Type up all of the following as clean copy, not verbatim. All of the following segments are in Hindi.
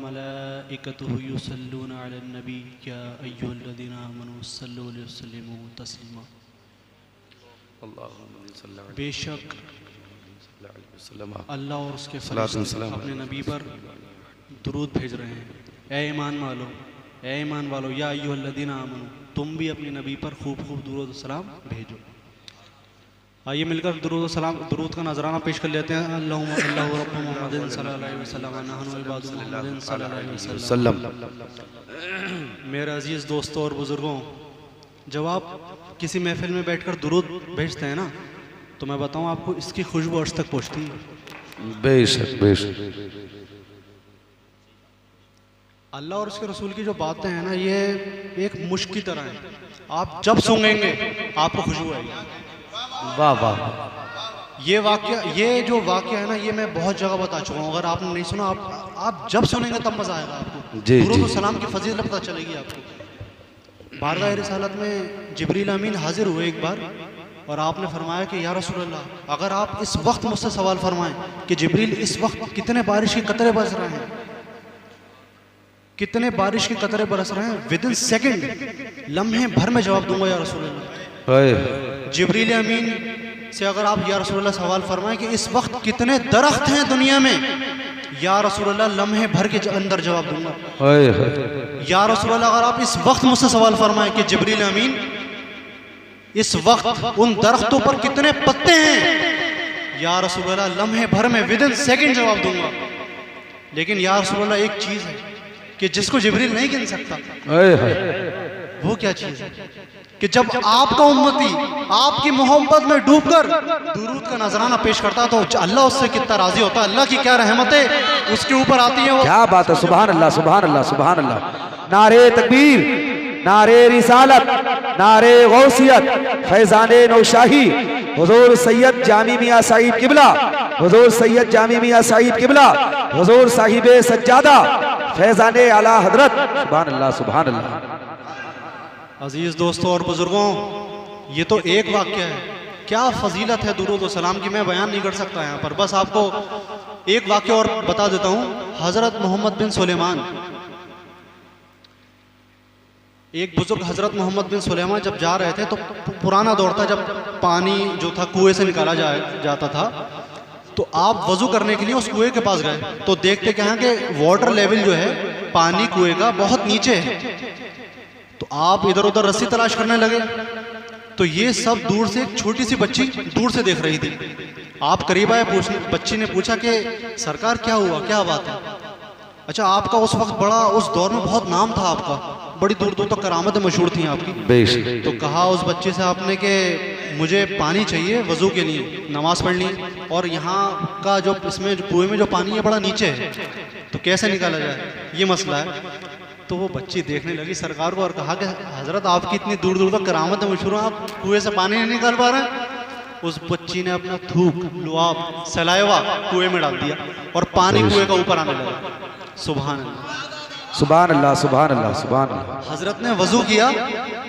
मलाइकतुहु युसल्लूना अलन नबी या अय्युहल्लज़ीना आमनू सल्लु अलैहि वसल्लिमू तस्लीमा। बेशक अल्लाह और उसके फरिश्ते अपने नबी पर दुरूद भेज रहे हैं। ए ईमान वालो या अय्युहल्लज़ीना आमनू, तुम भी अपने नबी पर खूब खूब दुरूद सलाम भेजो। आइए मिलकर दुरूद का नजराना पेश कर लेते हैं। अल्लाहुम्मा रब्बा मुहम्मदिन सल्लल्लाहु अलैहि वसल्लम व नहनु इबादु मुहम्मदिन सल्लल्लाहु अलैहि वसल्लम। मेरे अजीज़ दोस्तों और बुज़ुर्गों, जब आप किसी महफिल में बैठकर दुरूद भेजते हैं ना, तो मैं बताऊं आपको इसकी खुशबू अर्श तक पहुंचती है। बेशक बेशक। अल्लाह और उसके रसूल की जो बातें हैं ना, ये एक मुश्क की तरह है। आप जब सूंघेंगे आपको खुशबू आएगी। वाह वाह। ये जो वाक़या है ना, ये मैं बहुत जगह बता चुका हूँ। अगर आपने नहीं सुना, आप जब सुनेंगे तब मज़ा आएगा आपको। दुरूद व सलाम की फजीलत पता चलेगी आपको। बारगाह रिसालत में जिब्रील अमीन हाजिर हुए एक बार, और आपने फरमाया कि या रसूल अल्लाह, अगर आप इस वक्त मुझसे सवाल फरमाएं कि जिब्रील इस वक्त कितने बारिश के कतरे बरस रहे हैं, कितने बारिश के कतरे बरस रहे हैं, विदिन सेकंड, लम्हे भर में जवाब दूंगा या रसूल अल्लाह। जिब्रील अमीन से अगर आप या रसूल अल्लाह सवाल फरमाएं कि इस वक्त कितने दरख्त हैं दुनिया में, या रसूल अल्लाह लम्हे भर के अंदर जवाब दूंगा। या रसूल अल्लाह, अगर आप इस वक्त मुझसे सवाल फरमाएं कि जिब्रील अमीन इस वक्त उन दरख्तों पर कितने पत्ते हैं, या रसूल अल्लाह लम्हे भर में विदिन सेकंड जवाब दूंगा। लेकिन या रसूल अल्लाह, एक चीज है कि जिसको जिब्रील नहीं गिन सकता। वो क्या चीज है कि जब आपका उम्मती आपकी मोहब्बत में डूबकर दुरूद का नजराना पेश करता है, तो अल्लाह उससे कितना राजी होता है। अल्लाह की क्या रहमतें उसके ऊपर आती है। क्या बात है, सुभान अल्लाह सुभान अल्लाह सुभान अल्लाह। नारे तकबीर, नारे रिसालत, नारे गौसियत, फैजाने नौशाही, हुजूर सैयद जामी मियां साहिब किबला, हुजूर सैयद जामी मियां साहिब किबला, हुजूर साहिबे सज्जादा, फैजाने आला हजरत। सुभान अल्लाह सुभान अल्लाह। अजीज दोस्तों और बुजुर्गों, ये तो एक वाक्य है। क्या फजीलत है दुरूद व सलाम की, मैं बयान नहीं कर सकता यहाँ पर। बस आपको एक वाक्य और बता देता हूँ। हजरत मोहम्मद बिन सुलेमान, एक बुजुर्ग हजरत मोहम्मद बिन सुलेमान जब जा रहे थे, तो पुराना दौर था जब पानी जो था कुएं से निकाला जाता था। तो आप वजू करने के लिए उस कुएं के पास गए, तो देखते क्या है कि वाटर लेवल जो है पानी कुएं का बहुत नीचे है। तो आप इधर उधर रस्सी तलाश करने लगे, तो ये सब दूर से एक छोटी सी बच्ची दूर से देख रही थी। आप करीब आए, बच्ची ने पूछा कि सरकार क्या हुआ, क्या बात है। अच्छा, आपका उस वक्त बड़ा, उस दौर में बहुत नाम था आपका, बड़ी दूर दूर तक करामतें मशहूर थी आपकी। तो कहा उस बच्चे से आपने कि मुझे पानी चाहिए वजू के लिए, नमाज पढ़नी है, और यहाँ का जो इसमें कुएं में जो पानी है बड़ा नीचे है, तो कैसे निकाला जाए, ये मसला है। तो वो बच्ची देखने लगी सरकार को और कहा कि हजरत आपकी इतनी दूर दूर तक करामत मशहूर है, आप कुएं से पानी नहीं निकाल पा रहे हैं। उस बच्ची ने अपना थूक, लुआब, सलाइवा कुएं में डाल दिया और पानी कुएं का ऊपर आने लगा। सुभान अल्लाह सुभान अल्लाह सुभान अल्लाह सुभान अल्लाह। हजरत ने वजू किया,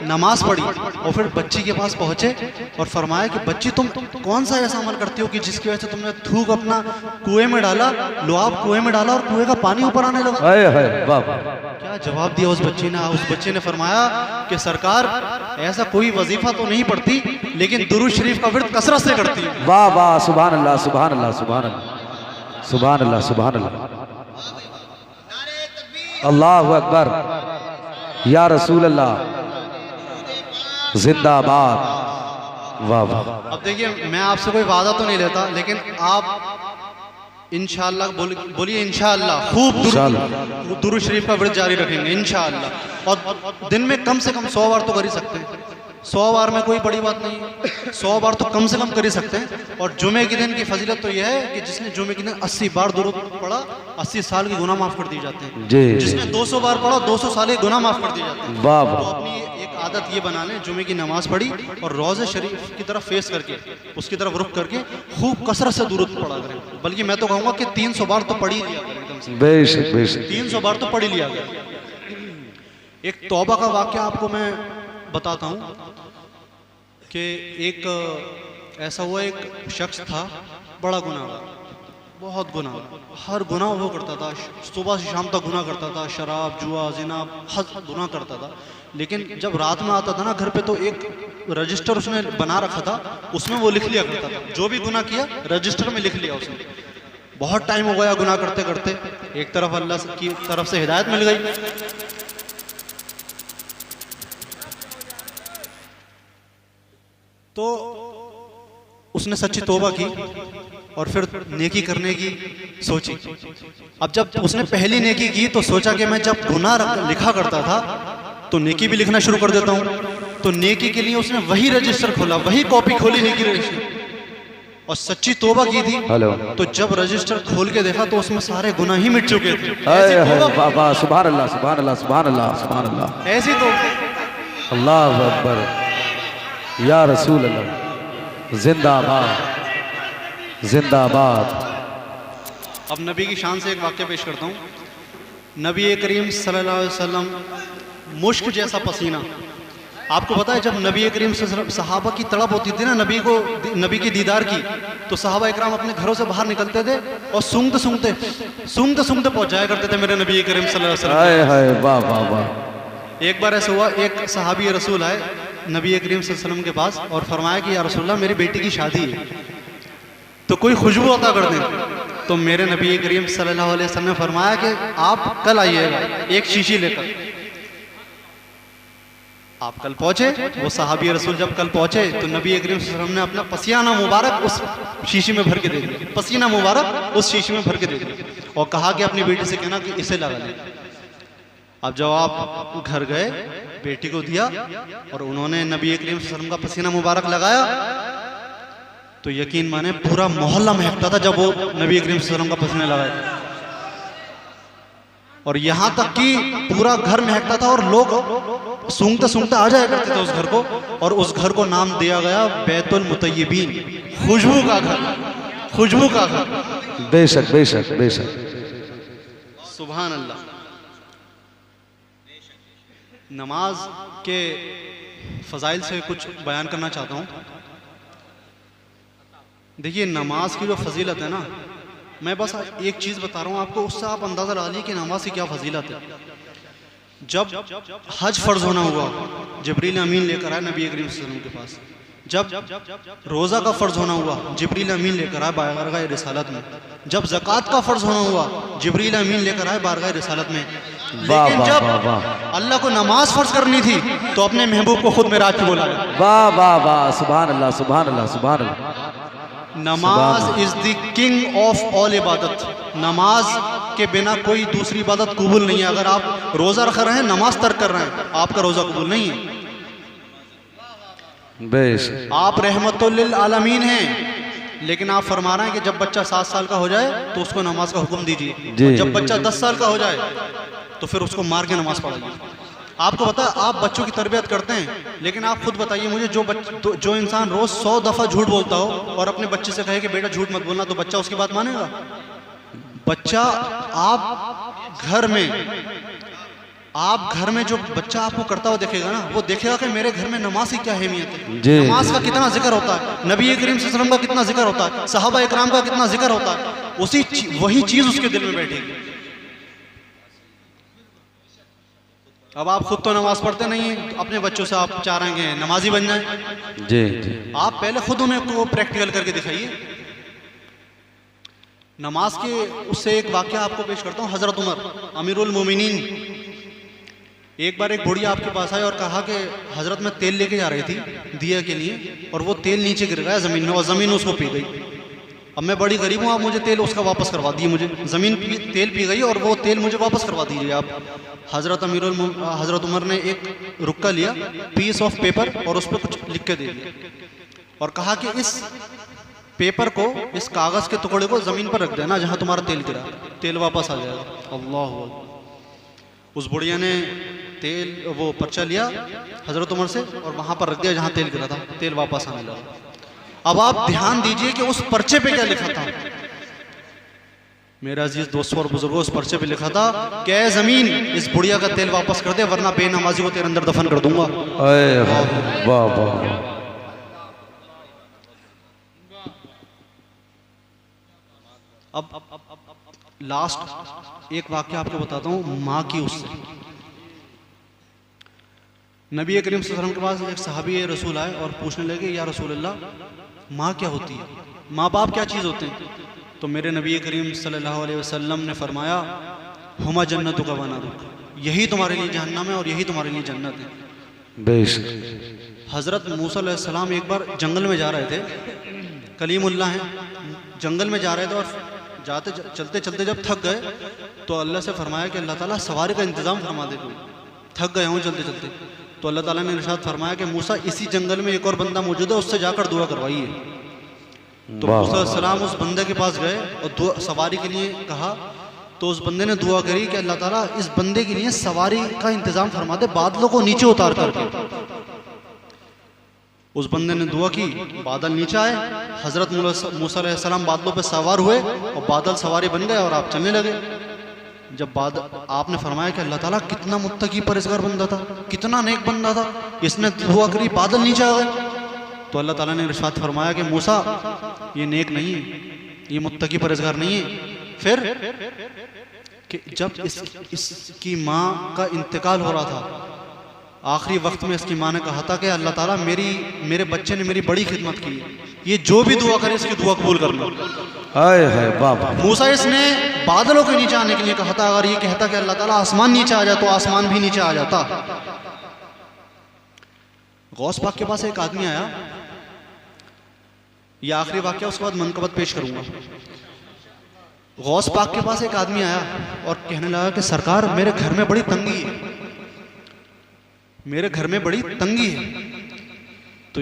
नमाज पढ़ी, और फिर बच्ची के पास पहुंचे और फरमाया कि बच्ची, तुम कौन सा ऐसा अमल करती हो कि जिसकी वजह से तुमने थूक अपना कुएं में डाला, लुआब कुएं में डाला और कुएं का पानी ऊपर आने लगा। क्या जवाब दिया उस बच्ची ने? उस बच्चे ने फरमाया कि सरकार, ऐसा कोई वजीफा तो नहीं पढ़ती, लेकिन दुरूद शरीफ का विर्द कसरत से करती है। वाह वाह, सुभान अल्लाह सुभान अल्लाह सुभान अल्लाह सुभान अल्लाह सुभान अल्लाह। अल्लाहु अकबर, या रसूल अल्लाह जिंदाबाद। वाह वाह। अब देखिए, मैं आपसे कोई वादा तो नहीं लेता, लेकिन आप इंशाअल्लाह बोलिए, इंशाअल्लाह खूब दुरूद शरीफ का विर्द जारी रखेंगे इंशाअल्लाह। और दिन में कम से कम 100 बार तो कर ही सकते हैं। 100 बार में कोई बड़ी बात नहीं है, 100 बार तो कम से कम कर ही सकते हैं। और जुमे के दिन की फजीलत तो यह है कि जिसने जुमे के दिन 80 बार दुरूद पढ़ा, 80 साल के गुनाह माफ कर दिए जाते हैं। जिसने 200 बार पढ़ा, 200 साल के गुनाह माफ कर दिए जाते हैं। वाह तो अपनी एक आदत ये बना लें, जुमे की नमाज पढ़ी और रोज़े शरीफ की तरफ फेस करके, उसकी तरफ रुख करके खूब कसरत से दुरूद पढ़ा करें। बल्कि मैं तो कहूँगा कि 300 बार तो पढ़ ही लिया करें एकदम से। 300 बार तो पढ़ ही लिया करें। एक तौबा का वाक़या आपको मैं बताता हूँ कि एक ऐसा हुआ, एक शख्स था बड़ा गुनाहगार, बहुत गुनाह, हर गुनाह वो करता था, सुबह से शाम तक गुनाह करता था, शराब जुआ जिना हद गुनाह करता था। लेकिन जब रात में आता था ना घर पे, तो एक रजिस्टर उसने बना रखा था, उसमें वो लिख लिया करता था, जो भी गुनाह किया रजिस्टर में लिख लिया उसने। बहुत टाइम हो गया गुनाह करते करते, एक तरफ अल्लाह की तरफ से हिदायत मिल गई, तो उसने सच्ची तौबा की और फिर नेकी करने की सोची। अब जब उसने पहली नेकी की तो सोचा कि मैं जब गुनाह लिखा करता था तो नेकी भी लिखना शुरू कर देता हूँ। तो नेकी के लिए उसने वही रजिस्टर खोला, वही कॉपी खोली नेकी रजिस्टर, और सच्ची तौबा की थी। हेलो। तो जब रजिस्टर खोल के देखा तो उसमें सारे गुनाह ही मिट चुके थे। बाबा सुभान अल्लाह सुभान अल्लाह सुभान अल्लाह सुभान अल्लाह, ऐसी तो अल्लाह अकबर या रसूल अल्लाह, जिंदाबाद जिंदाबाद। अब नबी की शान से एक वाक्य पेश करता हूँ। नबी करीम सल्लल्लाहु अलैहि वसल्लम मुश्क जैसा पसीना, आपको पता है जब नबी करीम सहाबा की तड़प होती थी ना नबी की दीदार की, तो सहाबा इकराम अपने घरों से बाहर निकलते थे और सूंघते सूंघते पहुंच जाया करते थे मेरे नबी करीम सल्लल्लाहु अलैहि वसल्लम। हाय वाह वाह वाह। एक बार ऐसा हुआ, एक सहाबी रसूल आए नबी करीम सल्लल्लाहु अलैहि वसल्लम के पास और फरमाया कि या रसूलल्लाह मेरी बेटी की शादी है, तो कोई खुशबू अता कर दें। तो मेरे नबी करीम सल्लल्लाहु अलैहि वसल्लम ने फरमाया कि आप कल आइएगा एक शीशी लेकर। आप कल पहुंचे, वो सहाबी रसूल जब कल पहुंचे तो नबी करीम सल्लल्लाहु अलैहि वसल्लम ने अपना पसीना मुबारक उस शीशी में भर के दे दिया, पसीना मुबारक उस शीशी में भर के दे दिया और कहा कि अपनी बेटी से कहना कि इसे लगा ले। अब जब आप घर गए, बेटी को दिया और उन्होंने नबी करीम सल्लल्लाहु अलैहि वसल्लम का पसीना मुबारक लगाया, तो यकीन माने पूरा मोहल्ला महकता था जब वो नबी करीम सल्लल्लाहु अलैहि वसल्लम का पसीना लगाया, और यहाँ तक कि पूरा घर महकता था और लोग सूंघते सूंघते आ जाया करते थे उस घर को, और उस घर को नाम दिया गया बैतुल मुतय्यबीन, खुशबू का घर, खुशबू का घर। बेशक बेशक बेशक, सुभान अल्लाह। नमाज के फ़ज़ाइल से कुछ बयान करना चाहता हूँ। देखिए नमाज की जो फजीलत है ना, मैं बस एक चीज़ बता रहा हूँ आपको, उससे आप अंदाज़ा लगा लीजिए कि नमाज की क्या फजीलत है। जब हज फ़र्ज़ होना हुआ, जिब्रील अमीन लेकर आए नबी करीम सल्लल्लाहु अलैहि वसल्लम के पास। जब रोज़ा का फ़र्ज़ होना हुआ, जिब्रील अमीन लेकर आए बारगाह रिसालत में। जब ज़कात का फ़र्ज़ होना हुआ, जिब्रील अमीन लेकर आए बारगाह रिसालत में। लेकिन जब अल्लाह को नमाज फ़र्ज़ करनी थी तो अपने महबूब को खुद मेराज पे बुलाया। वाह वाह वाह, सुभान अल्लाह सुभान अल्लाह सुभान अल्लाह। नमाज is the king of all इबादत। नमाज के बिना कोई दूसरी इबादत कबूल नहीं है। अगर आप रोज़ा रख रहे हैं, नमाज तर्क कर रहे हैं, आपका रोज़ा कबूल नहीं है। बेशक आप रहमतुल लिल आलमीन हैं, लेकिन आप फरमा रहे हैं कि जब बच्चा 7 साल का हो जाए तो उसको नमाज का हुक्म दीजिए, जब बच्चा 10 साल का हो जाए तो फिर उसको मार के नमाज पढ़ाइए। आपको पता है आप बच्चों की तरबियत करते हैं, लेकिन आप खुद बताइए मुझे, जो इंसान रोज 100 दफ़ा झूठ बोलता हो और अपने बच्चे से कहे कि बेटा झूठ मत बोलना, तो बच्चा उसकी बात मानेगा? बच्चा आप घर में जो बच्चा आपको करता हुआ देखेगा ना, वो देखेगा कि मेरे घर में नमाज की क्या अहमियत है, नमाज का कितना जिक्र होता है, नबी करीम सल्लल्लाहु अलैहि वसल्लम का कितना जिक्र होता है, सहाबा इकराम का कितना जिक्र होता है। वही चीज़ उसके दिल में बैठेगी। अब आप खुद तो नमाज पढ़ते नहीं हैं, तो अपने बच्चों से आप चाह रहे हैं नमाजी बन जाएं। जी आप पहले खुद उन्हें को प्रैक्टिकल करके दिखाइए। नमाज के उससे एक वाकया आपको पेश करता हूँ। हज़रत उमर अमीरुल मोमिनीन, एक बार एक बुढ़िया आपके पास आई और कहा कि हज़रत मैं तेल लेके जा रही थी दिया के लिए, और वो तेल नीचे गिर गया ज़मीन में और ज़मीन उसको पी गई। अब मैं बड़ी गरीब हूँ, आप मुझे तेल उसका वापस करवा दिए, मुझे ज़मीन तेल पी गई और वो तेल मुझे वापस करवा दीजिए आप। हज़रत उमर ने एक रुक्का लिया, पीस ऑफ पेपर, और उस पर कुछ लिख के दे दिया और कहा कि इस पेपर को, इस कागज़ के टुकड़े को ज़मीन पर रख देना जहाँ तुम्हारा तेल गिरा, तेल वापस आ जाएगा। अल्लाह। उस बुढ़िया ने वो पर्चा लिया हज़रत उमर से और वहाँ पर रख दिया जहाँ तेल गिरा था, तेल वापस आने लगा। अब आप ध्यान दीजिए कि उस पर्चे पे क्या लिखा था। मेरा अजीज दोस्तों और बुजुर्गों, उस पर्चे पे लिखा था कि ऐ ज़मीन, इस बुढ़िया का तेल वापस कर दे वरना बेनमाजी को तेरे अंदर दफन कर दूंगा। वाह वाह। अब लास्ट एक वाक्य आपको बताता हूँ माँ की उससे। नबी करीम सल्लल्लाहु अलैहि वसल्लम के पास एक सहाबी रसूल आए और पूछने लगे, या रसूल अल्लाह माँ क्या होती है, माँ बाप क्या चीज़ होते हैं? तो मेरे नबी करीम सल्लल्लाहु अलैहि वसल्लम ने फरमाया, हुमा जन्नतु का वनारुक, यही तुम्हारे लिए जहन्नम है और यही तुम्हारे लिए जन्नत है। बेशक। हज़रत मूसा अलैहिस्सलाम एक बार जंगल में जा रहे थे, कलीमुल्लाह हैं, जंगल में जा रहे थे और जाते चलते चलते जब थक गए तो अल्लाह से फरमाया कि अल्लाह ताला सवारी का इंतज़ाम फरमा दे, कोई थक गए हूँ चलते चलते। तो अल्लाह ताला ने इरशाद फरमाया कि मूसा इसी जंगल में एक और बंदा मौजूद है, उससे जाकर दुआ करवाइए। तो मूसा अलैहिस्सलाम उस बंदे के पास गए और सवारी के लिए कहा, तो उस बंदे ने दुआ करी कि अल्लाह ताला इस बंदे के लिए सवारी का इंतज़ाम फरमा दे, बादलों को नीचे उतार करके। उस बंदे ने दुआ की, बादल नीचे आए, हज़रत मूसा अलैहिस्सलाम बादलों पे सवार हुए और बादल सवारी बन गए और आप चलने लगे। जब बादल, आपने फरमाया कि अल्लाह ताला कितना मुत्तकी परहेज़गार बंदा था, कितना नेक बंदा था, इसने दुआ करी बादल नीचे आ गए। तो अल्लाह ताला ने इरशाद फरमाया कि मूसा ये नेक नहीं है, ये मुत्तकी परहेज़गार नहीं है। फिर कि जब इसकी माँ का इंतकाल हो रहा था, आखिरी वक्त में इसकी माँ ने कहा था कि अल्लाह ताला मेरे बच्चे ने मेरी बड़ी खिदमत की, ये जो भी दुआ करे इसकी दुआ कबूल कर लो। हाय हाय बाबा। मूसा इसने बादलों के नीचे आने के लिए कहा था, अगर ये कहता कि अल्लाह ताला आसमान नीचे आ जाए तो आसमान भी नीचे आ जाता। गौस पाक के पास एक आदमी आया, ये आखिरी वाक्य उसके बाद मनकबत पेश करूंगा। गौस पाक के पास एक आदमी आया और कहने लगा कि सरकार मेरे घर में बड़ी तंगी है, मेरे घर में बड़ी तंगी है। तो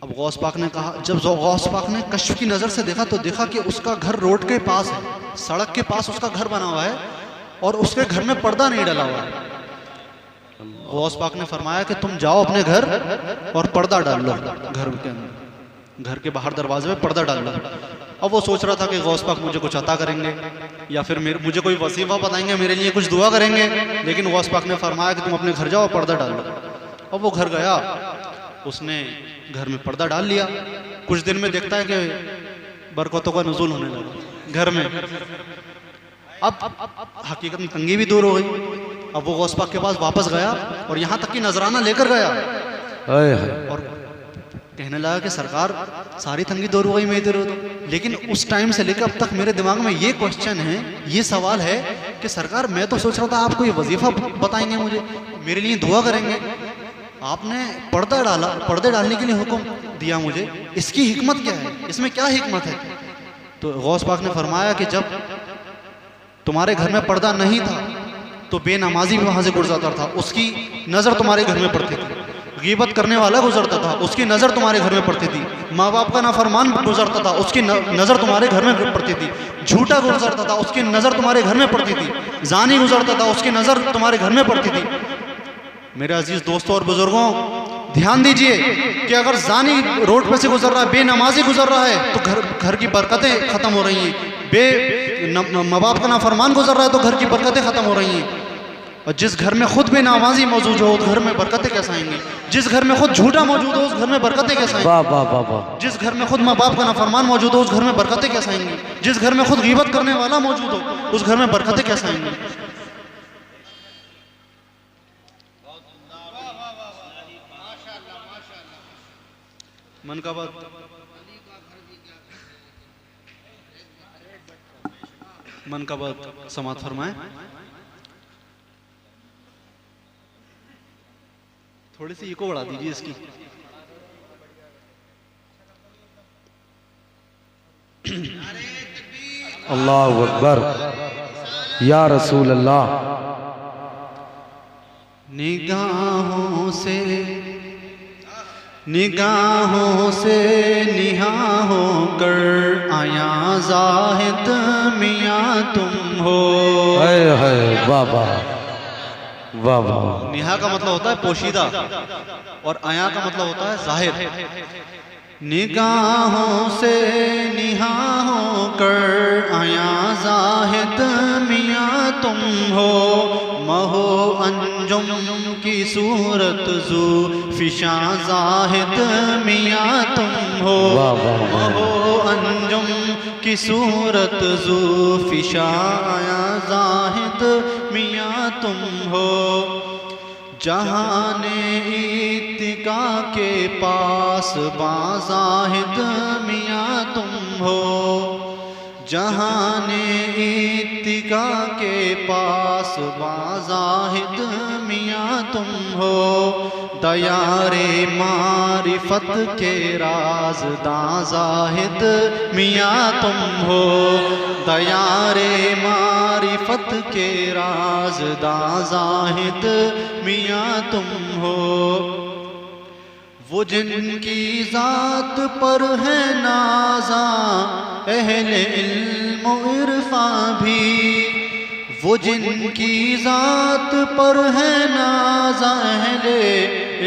अब गौस पाक ने कहा, जब गौस पाक ने कश्फ की नज़र से देखा तो देखा कि उसका घर रोड के पास है, सड़क के पास उसका घर बना हुआ है और उसके घर में पर्दा नहीं डला हुआ है। गौस पाक ने फरमाया कि तुम जाओ अपने घर और पर्दा डाल लो, घर के अंदर, घर के बाहर दरवाजे में पर्दा डाल लो। अब वो सोच रहा था कि गौस पाक मुझे कुछ अता करेंगे या फिर मुझे कोई वसीफा बताएंगे, मेरे लिए कुछ दुआ करेंगे, लेकिन गौस पाक ने फरमाया कि तुम अपने घर जाओ पर्दा डाल लो। अब वो घर गया, उसने घर में पर्दा डाल लिया। कुछ दिन में देखता है कि बरकतों का नुज़ूल होने लगा घर में। अब हकीकत में तंगी भी दूर हो गई। अब वो गौस पाक के पास वापस गया और यहाँ तक कि नजराना लेकर गया और कहने लगा कि सरकार सारी तंगी दूर हो गई मैं इधर उधर। लेकिन उस टाइम से लेकर अब तक मेरे दिमाग में ये क्वेश्चन है, ये सवाल है कि सरकार मैं तो सोच रहा था आप कोई वजीफा बताएंगे मुझे, मेरे लिए दुआ करेंगे, आपने पर्दा डाला, पर्दे डालने के लिए हुक्म दिया मुझे, इसकी हिकमत क्या है, इसमें क्या हिकमत है? तो गौस पाक ने फरमाया कि जब तुम्हारे घर में पर्दा नहीं था तो बेनमाजी भी वहां से गुजरता था, उसकी नज़र तुम्हारे घर में पड़ती थी। गीबत करने वाला गुजरता था, उसकी नज़र तुम्हारे घर में पड़ती थी। माँ बाप का नाफरमान गुजरता था, उसकी नज़र तुम्हारे घर में पड़ती थी। झूठा गुजरता था, उसकी नज़र तुम्हारे घर में पड़ती थी। जानी गुजरता था, उसकी नज़र तुम्हारे घर में पड़ती थी। मेरे अजीज दोस्तों और बुजुर्गों, ध्यान दीजिए कि अगर जानी रोड पे से गुजर रहा है, बेनमाजी गुजर रहा है तो घर की बरकतें खत्म हो रही हैं। माँ बाप का नाफरमान गुजर रहा है तो घर की बरकतें खत्म हो रही हैं। और जिस घर में खुद बेनमाजी मौजूद हो उस घर में बरकतें कैसे आएंगी? जिस घर में खुद झूठा मौजूद हो उस घर में बरकतें कैसे आएंगी? वाह वाह वाह वाह। जिस घर में खुद माँ बाप का नाफरमान मौजूद हो उस घर में बरकतें कैसे आएंगी? जिस घर में खुद गीबत करने वाला मौजूद हो उस घर में बरकतें कैसे आएंगी? मन का बात समात फरमाए। थोड़ी सी इको बढ़ा दीजिए इसकी। अल्लाहु अकबर, या रसूल अल्लाह। निगाहों से निहा होकर आया ज़ाहिद मियाँ तुम हो। हाय हाय वाह वाह वाह वाह। निहा का मतलब होता है पोशीदा और आया का मतलब होता है जाहिर। निगाहों से निहा होकर आया जाहिद मियाँ तुम हो। महो अंजुम की सूरत जू फिशा जाहिद मियाँ तुम हो। महो अंजुम की की सूरत ज़ूफ़िशाया ज़ाहिद मियाँ तुम हो। जहाने इत्तिका के पास बाज़ाहिद मियाँ तुम हो। जहाने इत्तिका के पास बाज़ाहिद मियाँ तुम हो। दयारे मारिफत के राज़दां ज़ाहिद मियाँ तुम हो। दयारे मारिफत के राज़दां ज़ाहिद मियाँ तुम हो। वो जिनकी ज़ात पर है नाज़ा अहले इल्म इरफा भी। वो जिनकी ज़ात पर है नाज़ा अहले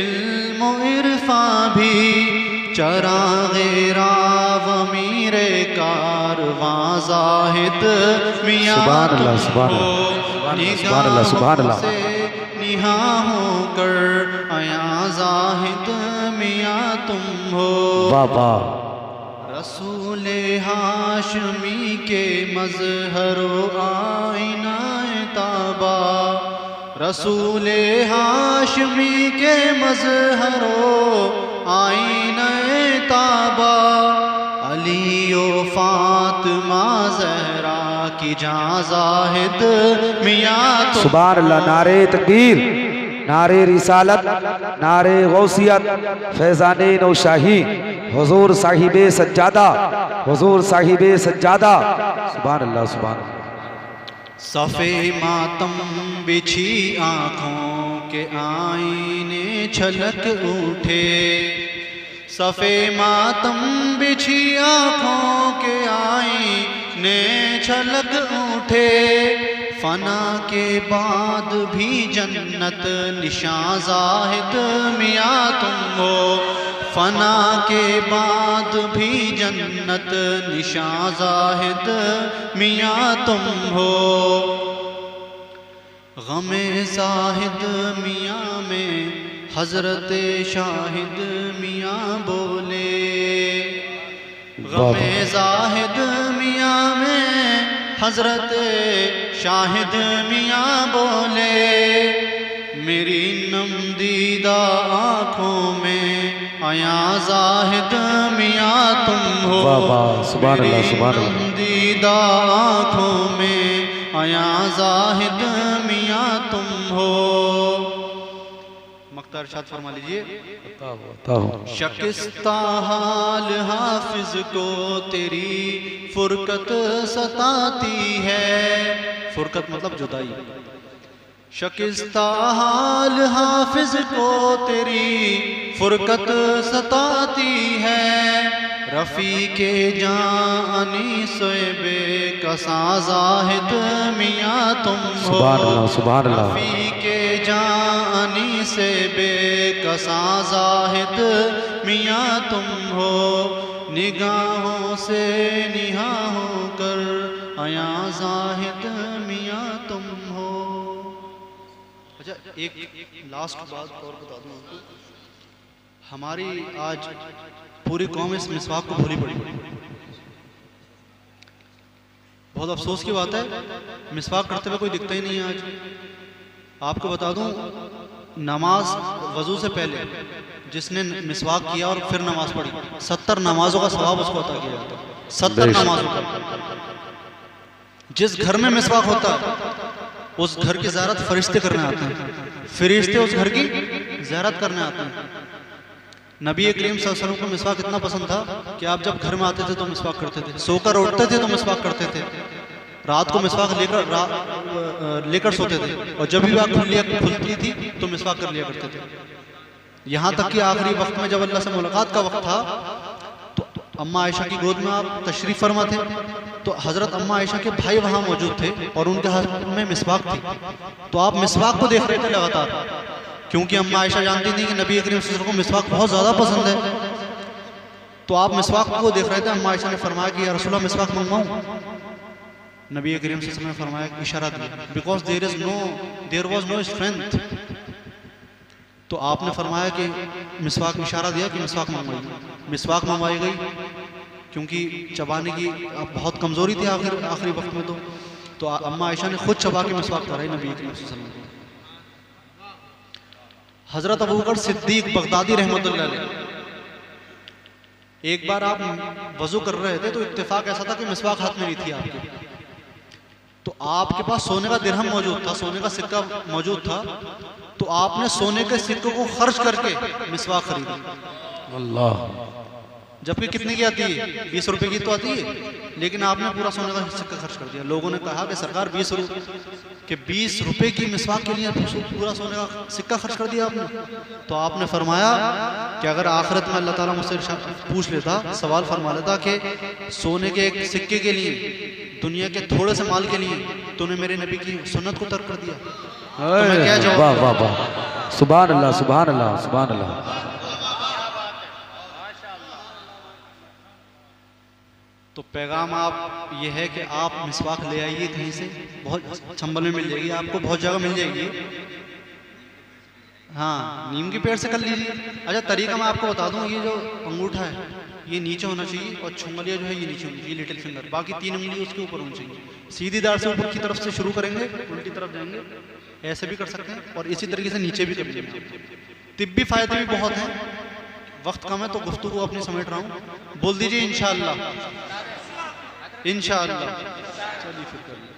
इल्म इरफा भी। चराग़े राव मीरे कारवां ज़ाहिद मियाँ तुम हो। निगाहों से निहा होकर आया ज़ाहिद मियाँ तुम हो। रसूले हाशमी के मज़हरो आईना ताबा। रसूले हाशमी के मज़हरो आईना ताबा। अली ओ फातिमा ज़हरा की जाँ ज़ाहिद मियाँ तुम। सुभान अल्लाह। नारे तकबीर, नारे रिसालत, नारे गौसियत, फैज़ाने नौशाही, हुजूर साहिबे सज्जादा, हुजूर साहिबे सज्जादा। सुभान अल्लाह, सुभान अल्लाह। सफ़े मातम बिछी आँखों के आईने छलक उठे। सफ़े मातम बिछी आँखों के आईने छलक उठे। फना के बाद भी जन्नत निशां ज़ाहिद मियाँ तुम हो। फना के बाद भी जन्नत निशां ज़ाहिद मियाँ तुम हो। गमे ज़ाहिद मियाँ में हज़रत शाहिद मियाँ बोले। गमे ज़ाहिद मियाँ में हज़रत शाहिद मियाँ बोले। मेरी नमदीदा आँखों में आया ज़ाहिद मियाँ तुम हो। मेरी नमदीदा आँखों में आया ज़ाहिद मियाँ तुम हो। मक्ता इरशाद फरमा लीजिए। शकिस्ता हाल हाफिज को तेरी फुरकत सताती है। फुरकत मतलब जुदाई। शकिस्ता हाल हाफिज को तेरी फुरकत सताती है। रफ़ी के जानी सोबे कसा ज़ाहिद मियाँ तुम हो। रफ़ी के जानी से बेकसा ज़ाहिद मियाँ तुम हो। निगाहों से निहा होकर आया ज़ाहिद मियाँ तुम हो। अच्छा, एक लास्ट बात और बता दूँ आपको। हमारी आज पूरी कौम इस मिसवाक को भूली पड़ी। बहुत अफसोस की बात है, मिसवाक करते हुए कोई दिखता ही नहीं है आज। आपको बता दूं, नमाज वज़ू से पहले जिसने मिसवाक किया और फिर नमाज पढ़ी, 70 नमाजों का सवाब उसको अता किया जाता है। 70 नमाजों का। जिस घर में मिसवाक होता है उस घर की ज़ियारत फरिश्ते करने आते हैं। फरिश्ते उस घर की ज़ियारत करने आते हैं। नबी करीम सल्लल्लाहु अलैहि वसल्लम को मिसवाक इतना पसंद था कि आप जब घर में आते थे तो मिसवाक करते थे, सोकर उठते थे तो मिसवाक करते थे, रात को मिसवाक लेकर सोते थे, और जब भी आँख खुलती थी तो मिसवाक कर लिया करते थे। यहाँ तक कि आखिरी वक्त में जब अल्लाह से मुलाकात का वक्त था तो अम्मा आयशा की गोद में आप तशरीफ़ फरमा थे, तो हज़रत अम्मा आयशा के भाई वहाँ मौजूद थे और उनके हाथ में मिसवाक थी। तो आप मिसवाक को देख रहे थे लगातार, क्योंकि अम्मा आयशा जानती थी कि नबी करीम सल्लल्लाहु अलैहि वसल्लम को मिसवाक बहुत ज़्यादा पसंद है। तो आप मिसवाक को देख रहे थे। अम्मा आयशा ने फरमाया कि या रसूलल्लाह मिसवाक मंगवाऊँ? नबी करीम सल्लल्लाहु अलैहि वसल्लम ने फरमाया, इशारा दिया, because there was no strength. तो आपने फरमाया कि मिसवाक, इशारा दिया कि मिसवाक मंगवाई। मिसवाक मंगवाई गई। क्योंकि चबाने की बहुत कमज़ोरी थी आखिरी वक्त में। तो अम्मा आयशा ने खुद चबा के मिसवाक कराई नबी करीम सल्लल्लाहु अलैहि वसल्लम को। हज़रत अबू बकर सिद्दीक बगदादी रहमतुल्लाह अलैह, एक बार आप वज़ू कर रहे थे तो इत्तेफाक ऐसा था कि मिसवाक हाथ में नहीं थी आपके, तो आपके पास सोने का दिरहम मौजूद था, सोने का सिक्का मौजूद था, तो आपने सोने के सिक्के को खर्च करके मिसवाक खरीदी। अल्लाह। जबकि कितने की आती है? 20 रुपए की तो आती है, लेकिन आपने पूरा सोने का सिक्का खर्च कर दिया। लोगों ने कहा कि सरकार 20 रुपए की मिसवाक के लिए पूरा सोने का सिक्का खर्च कर दिया आपने। तो आपने फरमाया कि अगर आखिरत में अल्लाह ताला मुझसे पूछ लेता, सवाल फरमा लेता कि सोने के एक सिक्के के लिए, दुनिया के थोड़े से माल के लिए तूने मेरे नबी की सुन्नत को तर्क कर दिया, तो मैं क्या जवाब? वाह वाह वाह, सुभान अल्लाह सुभान अल्लाह सुभान अल्लाह। तो पैगाम आप ये है कि आप मिसवाक ले आइए कहीं से, बहुत चंबल में मिल जाएगी आपको, बहुत जगह मिल जाएगी। हाँ, नीम के पेड़ से कर लीजिए। अच्छा, तरीका मैं आपको बता दूं, ये जो अंगूठा है ये नीचे होना चाहिए और छुंगलिया जो है ये नीचे होनी चाहिए, लिटिल फिंगर, बाकी 3 उंगली उसके ऊपर होनी चाहिए। सीधी दाढ़ से ऊपर की तरफ से शुरू करेंगे, उल्टी तरफ जाएंगे, ऐसे भी कर सकते हैं और इसी तरीके से नीचे भी करेंगे। तिब्बी फायदे भी बहुत हैं, वक्त कम है तो गुफ्तगू अपनी समेट रहा हूँ। बोल दीजिए इंशाअल्लाह, इंशाअल्लाह। चलिए फिर करिए।